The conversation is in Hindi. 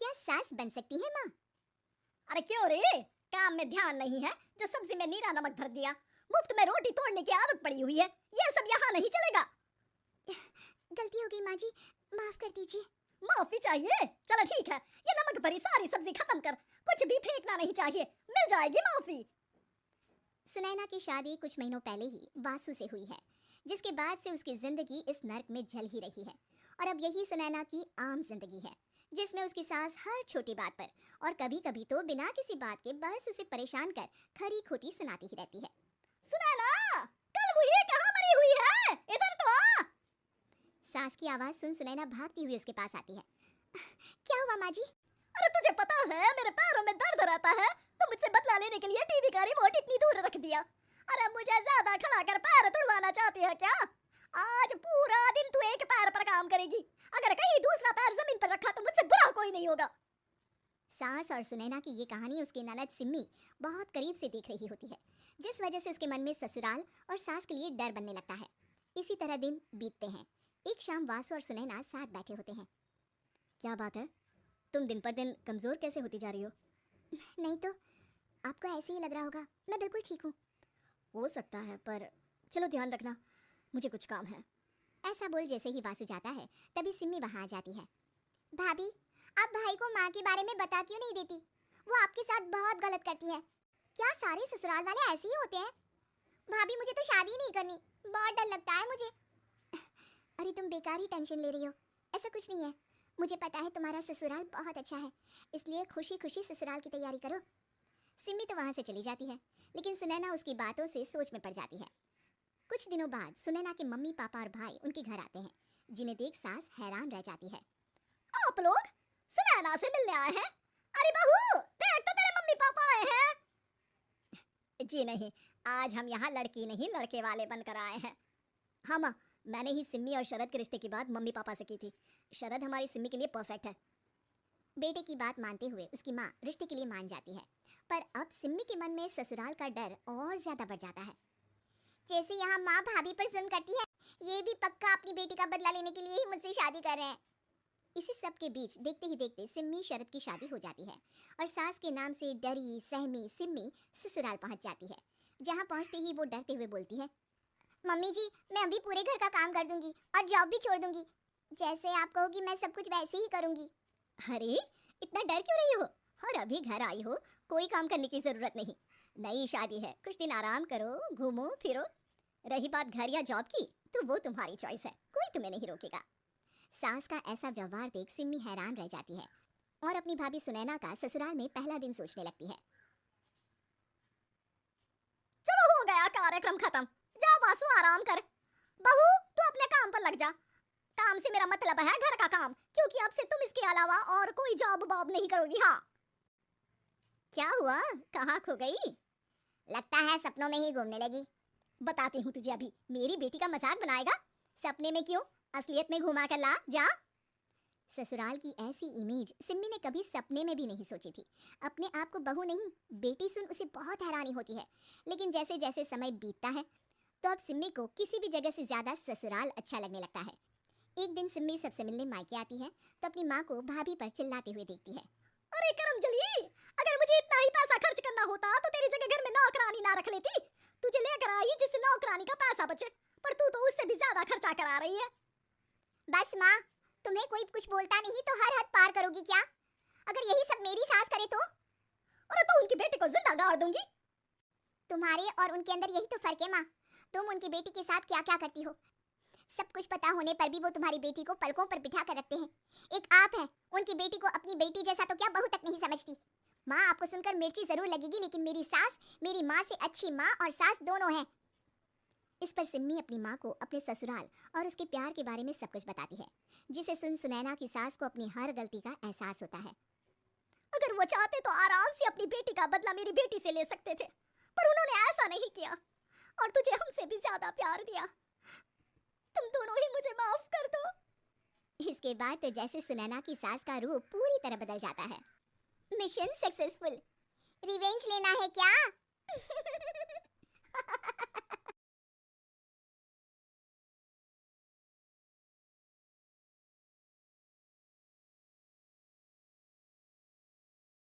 क्या सास बन सकती है माँ? अरे क्यों रे, काम में ध्यान नहीं है जो सब्जी में नीरा नमक भर दिया। मुफ्त में रोटी तोड़ने की आदत पड़ी हुई है, ये सब यहाँ नहीं चलेगा। गलती हो गई माँ जी, माफ कर दीजिए। माफी चाहिए? चलो ठीक है, ये नमक भरी सारी सब्जी खत्म कर, कुछ भी फेंकना नहीं चाहिए, मिल जाएगी माफी। सुनैना की शादी कुछ महीनों पहले ही वासु से हुई है, जिसके बाद से उसकी जिंदगी इस नर्क में जल ही रही है। और अब यही सुनैना की आम जिंदगी है, जिसमें उसकी सास हर छोटी बात पर और कभी कभी तो बिना किसी बात के बस उसे परेशान कर खरी खोटी सुनाती ही रहती है। सुनैना, कल मुझे कहाँ मरी हुई है, इधर तो आ। सास की आवाज सुन सुनैना भागती हुई उसके पास आती है। क्या हुआ माँ जी? अरे तुझे पता है मेरे पैरों में दर्द रहता है, तो मुझसे बदला लेने के लिए टीवी का रिमोट इतनी दूर रख दिया। अरे मुझे ज्यादा खड़ा कर पैर तुड़वाना चाहती है क्या? आज पूरा दिन तू एक पैर पर काम करेगी, अगर कहीं दूसरा पैर जमीन पर रखा तो मुझसे बुरा कोई नहीं होगा। सास और सुनैना की ये कहानी उसकी ननद सिम्मी बहुत करीब से देख रही होती है, जिस वजह से उसके मन में ससुराल और सास के लिए डर बनने लगता है। इसी तरह दिन बीतते हैं। एक शाम वासु और सुनैना साथ बैठे होते हैं। क्या बात है, तुम दिन पर दिन कमजोर कैसे होती जा रही हो? नहीं तो आपको ऐसे ही लग रहा होगा, मैं बिल्कुल ठीक हूँ। हो सकता है, पर चलो ध्यान रखना, मुझे कुछ काम है। ऐसा बोल जैसे ही वासु जाता है, तभी सिम्मी वहां आ जाती है। भाभी, आप भाई को माँ के बारे में बता क्यों नहीं देती? वो आपके साथ बहुत गलत करती है। क्या सारे ससुराल वाले ऐसे ही होते हैं? भाभी, मुझे तो शादी नहीं करनी, बहुत डर लगता है मुझे। अरे तुम बेकार ही टेंशन ले रही हो, ऐसा कुछ नहीं है। मुझे पता है तुम्हारा ससुराल बहुत अच्छा है, इसलिए खुशी खुशी ससुराल की तैयारी करो। सिम्मी तो वहां से चली जाती है, लेकिन सुनैना उसकी बातों से सोच में पड़ जाती है। कुछ दिनों बाद सुनैना के मम्मी पापा और भाई उनके घर आते हैं, जिन्हें देख सास हैरान रह जाती है। आप लोग सुनैना से मिलने आए हैं? अरे बहू, देख तो तेरे मम्मी पापा आए हैं। जी नहीं, आज हम यहाँ लड़की नहीं लड़के वाले बनकर आए हैं। हाँ माँ, मैंने ही सिम्मी और शरद के रिश्ते की बात मम्मी पापा से की थी। शरद हमारी सिम्मी के लिए परफेक्ट है। बेटे की बात मानते हुए उसकी माँ रिश्ते के लिए मान जाती है, पर अब सिम्मी के मन में ससुराल का डर और ज्यादा बढ़ जाता है। जैसे यहाँ माँ भाभी पर जुल्म करती है, ये भी पक्का अपनी बेटी का बदला लेने के लिए ही मुझसे शादी कर रहे हैं। इसी सब के बीच देखते ही देखते सिम्मी शरद की शादी हो जाती है और सास के नाम से डरी सहमी सिम्मी ससुराल पहुंच जाती है। जहां पहुंचते ही वो डरते हुए बोलती है, मम्मी जी, मैं अभी पूरे घर का काम कर दूंगी और जॉब भी छोड़ दूंगी। जैसे आप कहोगी मैं सब कुछ वैसे ही करूंगी। अरे इतना डर क्यों रही हो? और अभी घर आई हो, कोई काम करने की जरूरत नहीं। नई शादी है, कुछ दिन आराम करो, घूमो फिरो। रही बात घर या जॉब की, तो वो तुम्हारी चॉइस है, कोई तुम्हें नहीं रोकेगा। सास का ऐसा व्यवहार देख सिम्मी हैरान रह जाती है और अपनी भाभी सुनैना का ससुराल में पहला दिन सोचने लगती है। चलो हो गया कार्यक्रम खत्म, जा वासु आराम कर। बहू, तू अपने काम पर लग जा। काम से मेरा मतलब है घर का काम, क्योंकि अब से तुम इसके अलावा और कोई जॉब बॉब नहीं करोगी। हाँ। क्या हुआ, कहाँ खो गई? लगता है सपनों में ही घूमने लगी। बताती हूँ तुझे अभी। मेरी बेटी का मजाक बनाएगा? सपने में क्यों, असलियत में घुमा कर ला जा। ससुराल की ऐसी इमेज सिम्मी ने कभी सपने में भी नहीं सोची थी। अपने आप को बहू नहीं बेटी सुन उसे बहुत हैरानी होती है, लेकिन जैसे जैसे समय बीतता है तो अब सिम्मी को किसी भी जगह से ज्यादा ससुराल अच्छा लगने लगता है। एक दिन सिम्मी सबसे मिलने मायके आती है तो अपनी माँ को भाभी पर चिल्लाते हुए देखती है। अरे करमजली, अगर मुझे इतना ही पैसा खर्च करना होता तो तेरी जगह घर में नौकरानी ना रख लेती। तुझे लेकर आई जिससे नौकरानी का पैसा बचे, पर तू तो उससे भी ज्यादा खर्चा करा रही है। बस माँ, तुम्हें कोई कुछ बोलता नहीं तो हर हद पार करोगी क्या? अगर यही सब मेरी सास करे तो? अरे तो उनकी बेटी को जिंदा गाड़ दूंगी। तुम्हारे और उनके अंदर यही तो फर्क है माँ। तुम उनकी बेटी के साथ क्या क्या करती हो, सब कुछ पता होने पर भी वो तुम्हारी बेटी को पलकों पर बिठा कर रखते हैं। एक आप है, उनकी बेटी को अपनी बेटी जैसा तो क्या बहू तक नहीं समझती। माँ, आपको सुनकर मिर्ची जरूर लगेगी, लेकिन मेरी सास मेरी माँ से अच्छी माँ और सास दोनों हैं। इस पर सिम्मी अपनी माँ को अपने ससुराल और उसके प्यार के बारे में सब कुछ बताती है, जिसे सुन सुनैना की सास को अपनी हर गलती का एहसास होता है। अगर वो चाहते तो आराम से अपनी बेटी का बदला मेरी बेटी से ले सकते थे, पर उन्होंने ऐसा नहीं किया और तुझे हमसे भी ज्यादा प्यार दिया। तुम दोनों ही मुझे माफ कर दो। इसके बाद तो जैसे सुनैना की सास का रूप पूरी तरह बदल जाता है। Mission successful. रिवेंज लेना है क्या?